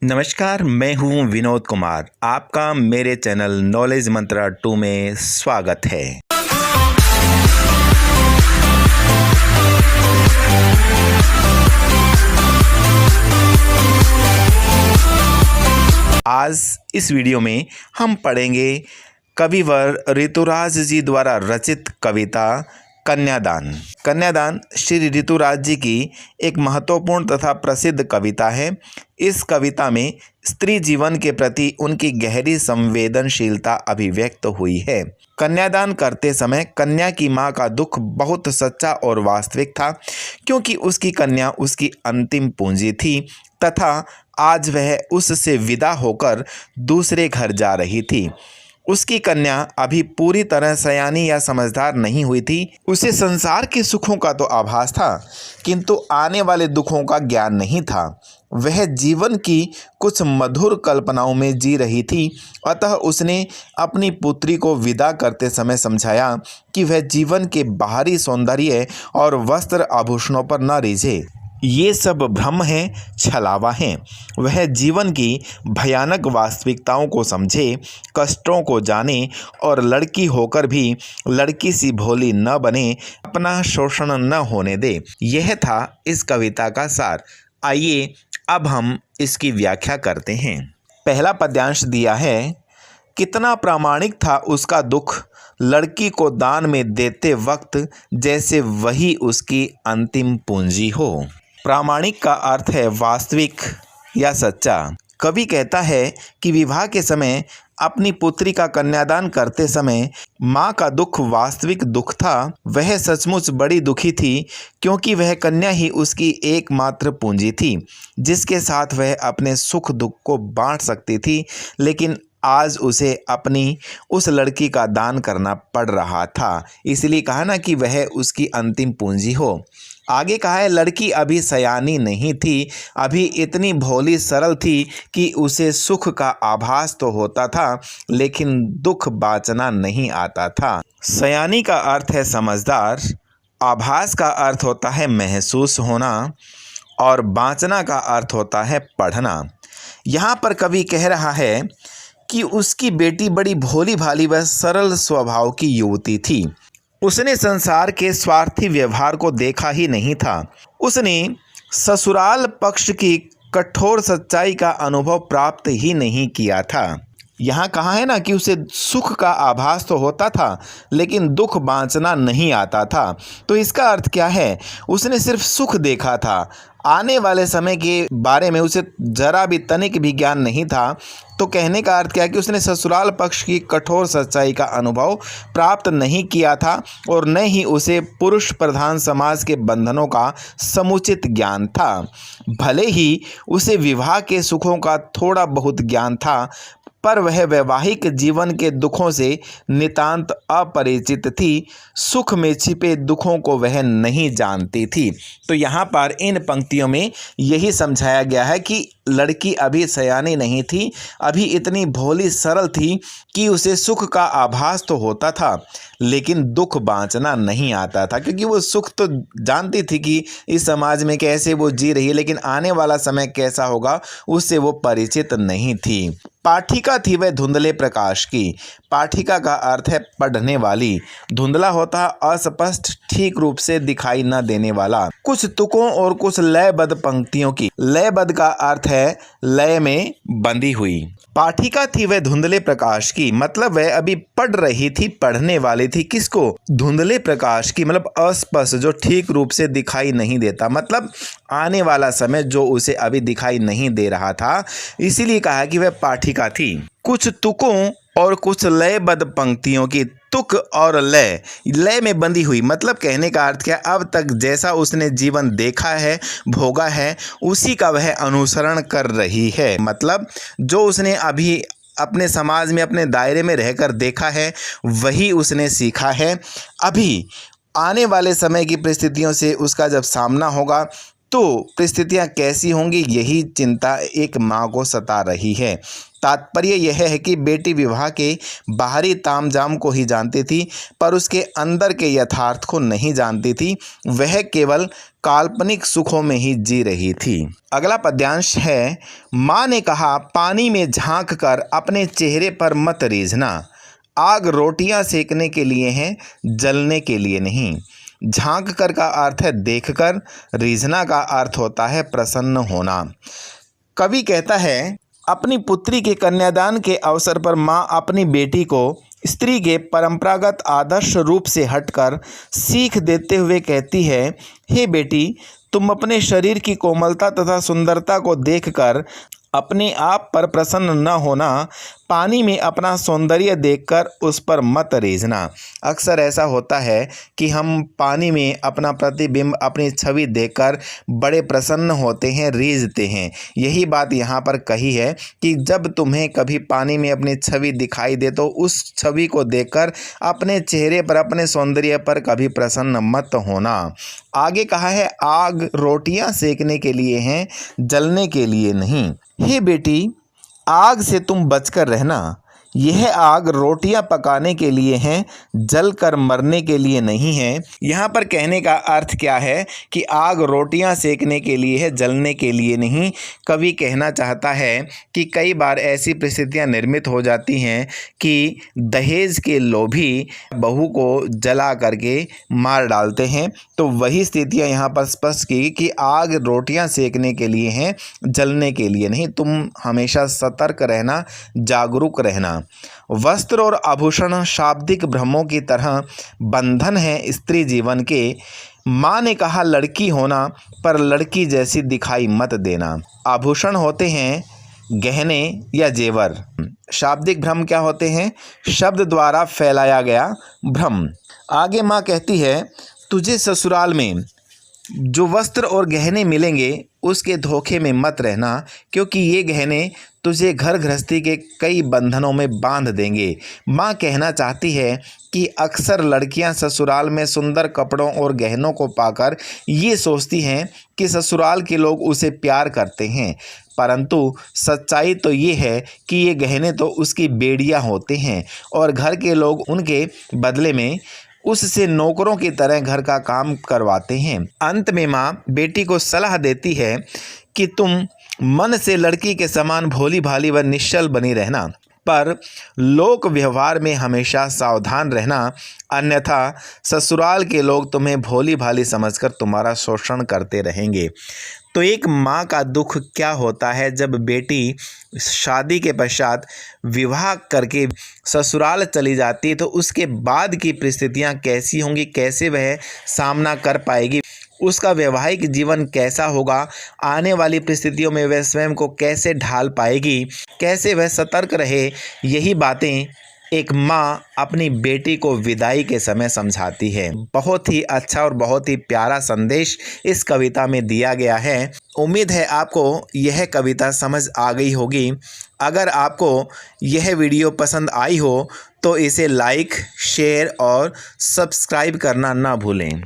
नमस्कार, मैं हूं विनोद कुमार। आपका मेरे चैनल नॉलेज मंत्रा 2 में स्वागत है। आज इस वीडियो में हम पढ़ेंगे कविवर ऋतुराज जी द्वारा रचित कविता कन्यादान। कन्यादान श्री ऋतुराज जी की एक महत्वपूर्ण तथा प्रसिद्ध कविता है। इस कविता में स्त्री जीवन के प्रति उनकी गहरी संवेदनशीलता अभिव्यक्त हुई है। कन्यादान करते समय कन्या की मां का दुख बहुत सच्चा और वास्तविक था, क्योंकि उसकी कन्या उसकी अंतिम पूंजी थी तथा आज वह उससे विदा होकर दूसरे घर जा रही थी। उसकी कन्या अभी पूरी तरह सयानी या समझदार नहीं हुई थी। उसे संसार के सुखों का तो आभास था, किंतु आने वाले दुखों का ज्ञान नहीं था। वह जीवन की कुछ मधुर कल्पनाओं में जी रही थी। अतः उसने अपनी पुत्री को विदा करते समय समझाया कि वह जीवन के बाहरी सौंदर्य और वस्त्र आभूषणों पर न रीझे। ये सब भ्रम है, छलावा है। वह जीवन की भयानक वास्तविकताओं को समझे, कष्टों को जाने और लड़की होकर भी लड़की सी भोली न बने, अपना शोषण न होने दे। यह था इस कविता का सार। आइए अब हम इसकी व्याख्या करते हैं। पहला पद्यांश दिया है, कितना प्रामाणिक था उसका दुख, लड़की को दान में देते वक्त जैसे वही उसकी अंतिम पूंजी हो। प्रामाणिक का अर्थ है वास्तविक या सच्चा। कवि कहता है कि विवाह के समय अपनी पुत्री का कन्यादान करते समय माँ का दुख वास्तविक दुख था। वह सचमुच बड़ी दुखी थी, क्योंकि वह कन्या ही उसकी एकमात्र पूंजी थी, जिसके साथ वह अपने सुख दुख को बांट सकती थी। लेकिन आज उसे अपनी उस लड़की का दान करना पड़ रहा था। इसलिए कहा ना कि वह उसकी अंतिम पूंजी हो। आगे कहा है, लड़की अभी सयानी नहीं थी, अभी इतनी भोली सरल थी कि उसे सुख का आभास तो होता था, लेकिन दुख बाँचना नहीं आता था। सयानी का अर्थ है समझदार, आभास का अर्थ होता है महसूस होना और बाँचना का अर्थ होता है पढ़ना। यहाँ पर कवि कह रहा है कि उसकी बेटी बड़ी भोली भाली व सरल स्वभाव की युवती थी। उसने संसार के स्वार्थी व्यवहार को देखा ही नहीं था। उसने ससुराल पक्ष की कठोर सच्चाई का अनुभव प्राप्त ही नहीं किया था। यहाँ कहा है ना कि उसे सुख का आभास तो होता था, लेकिन दुख बाँचना नहीं आता था। तो इसका अर्थ क्या है? उसने सिर्फ सुख देखा था, आने वाले समय के बारे में उसे जरा भी तनिक भी ज्ञान नहीं था। तो कहने का अर्थ क्या है कि उसने ससुराल पक्ष की कठोर सच्चाई का अनुभव प्राप्त नहीं किया था और न ही उसे पुरुष प्रधान समाज के बंधनों का समुचित ज्ञान था। भले ही उसे विवाह के सुखों का थोड़ा बहुत ज्ञान था, पर वह वैवाहिक जीवन के दुखों से नितांत अपरिचित थी। सुख में छिपे दुखों को वह नहीं जानती थी। तो यहाँ पर इन पंक्तियों में यही समझाया गया है कि लड़की अभी सयानी नहीं थी, अभी इतनी भोली सरल थी कि उसे सुख का आभास तो होता था, लेकिन दुख बाँचना नहीं आता था, क्योंकि वो सुख तो जानती थी कि इस समाज में कैसे वो जी रही है, लेकिन आने वाला समय कैसा होगा उससे वो परिचित नहीं थी। पाठिका थी वह धुंधले प्रकाश की। पाठिका का अर्थ है पढ़ने वाली। धुंधला होता अस्पष्ट, ठीक रूप से दिखाई न देने वाला। कुछ तुकों और कुछ लयबद्ध पंक्तियों की। लयबद्ध का अर्थ है लय में बंधी हुई। पाठिका थी वह धुंधले प्रकाश की, मतलब वह अभी पढ़ रही थी, पढ़ने वाली थी। किसको? धुंधले प्रकाश की, मतलब अस्पष्ट, जो ठीक रूप से दिखाई नहीं देता, मतलब आने वाला समय जो उसे अभी दिखाई नहीं दे रहा था। इसीलिए कहा कि वह पाठिका थी। कुछ तुकों और कुछ लयबद्ध पंक्तियों की। तुक और लय, लय में बंधी हुई, मतलब कहने का अर्थ क्या? अब तक जैसा उसने जीवन देखा है, भोगा है, उसी का वह अनुसरण कर रही है। मतलब जो उसने अभी अपने समाज में, अपने दायरे में रहकर देखा है, वही उसने सीखा है। अभी आने वाले समय की परिस्थितियों से उसका जब सामना होगा, तो परिस्थितियां कैसी होंगी, यही चिंता एक माँ को सता रही है। तात्पर्य यह है कि बेटी विवाह के बाहरी तामझाम को ही जानती थी, पर उसके अंदर के यथार्थ को नहीं जानती थी। वह केवल काल्पनिक सुखों में ही जी रही थी। अगला पद्यांश है, माँ ने कहा, पानी में झांक कर अपने चेहरे पर मत रीझना। आग रोटियां सेकने के लिए है, जलने के लिए नहीं। झांक कर का अर्थ है देखकर, रीझना का अर्थ होता है प्रसन्न होना। कवि कहता है, अपनी पुत्री के कन्यादान के अवसर पर माँ अपनी बेटी को स्त्री के परंपरागत आदर्श रूप से हटकर सीख देते हुए कहती है, हे बेटी, तुम अपने शरीर की कोमलता तथा सुंदरता को देखकर अपने आप पर प्रसन्न न होना, पानी में अपना सौंदर्य देखकर उस पर मत रीझना। अक्सर ऐसा होता है कि हम पानी में अपना प्रतिबिंब, अपनी छवि देखकर बड़े प्रसन्न होते हैं, रीझते हैं। यही बात यहाँ पर कही है कि जब तुम्हें कभी पानी में अपनी छवि दिखाई दे तो उस छवि को देखकर अपने चेहरे पर, अपने सौंदर्य पर कभी प्रसन्न मत होना। आगे कहा है, आग रोटियां सेकने के लिए हैं, जलने के लिए नहीं। हे बेटी, आग से तुम बचकर रहना। यह आग रोटियां पकाने के लिए है, जल कर मरने के लिए नहीं है। यहाँ पर कहने का अर्थ क्या है कि आग रोटियां सेकने के लिए है, जलने के लिए नहीं। कवि कहना चाहता है कि कई बार ऐसी परिस्थितियाँ निर्मित हो जाती हैं कि दहेज के लोभी बहू को जला करके मार डालते हैं। तो वही स्थितियाँ यहाँ पर स्पष्ट की कि आग रोटियां सेकने के लिए हैं, जलने के लिए नहीं। तुम हमेशा सतर्क रहना, जागरूक रहना। वस्त्र और आभूषण शाब्दिक भ्रमों की तरह बंधन है स्त्री जीवन के। माँ ने कहा, लड़की होना, पर लड़की जैसी दिखाई मत देना। आभूषण होते हैं गहने या जेवर। शाब्दिक भ्रम क्या होते हैं? शब्द द्वारा फैलाया गया भ्रम। आगे माँ कहती है, तुझे ससुराल में जो वस्त्र और गहने मिलेंगे उसके धोखे में मत रहना, क्योंकि ये गहने तुझे घर गृहस्थी के कई बंधनों में बांध देंगे। माँ कहना चाहती है कि अक्सर लड़कियां ससुराल में सुंदर कपड़ों और गहनों को पाकर ये सोचती हैं कि ससुराल के लोग उसे प्यार करते हैं, परंतु सच्चाई तो ये है कि ये गहने तो उसकी बेड़ियां होते हैं और घर के लोग उनके बदले में उससे नौकरों की तरह घर का काम करवाते हैं। अंत में माँ बेटी को सलाह देती है कि तुम मन से लड़की के समान भोली भाली व निश्चल बनी रहना, पर लोक व्यवहार में हमेशा सावधान रहना, अन्यथा ससुराल के लोग तुम्हें भोली भाली समझकर तुम्हारा शोषण करते रहेंगे। तो एक माँ का दुख क्या होता है जब बेटी शादी के पश्चात विवाह करके ससुराल चली जाती है, तो उसके बाद की परिस्थितियाँ कैसी होंगी, कैसे वह सामना कर पाएगी, उसका वैवाहिक जीवन कैसा होगा, आने वाली परिस्थितियों में वह स्वयं को कैसे ढाल पाएगी, कैसे वह सतर्क रहे। यही बातें एक माँ अपनी बेटी को विदाई के समय समझाती है। बहुत ही अच्छा और बहुत ही प्यारा संदेश इस कविता में दिया गया है। उम्मीद है आपको यह कविता समझ आ गई होगी। अगर आपको यह वीडियो पसंद आई हो तो इसे लाइक, शेयर और सब्सक्राइब करना ना भूलें।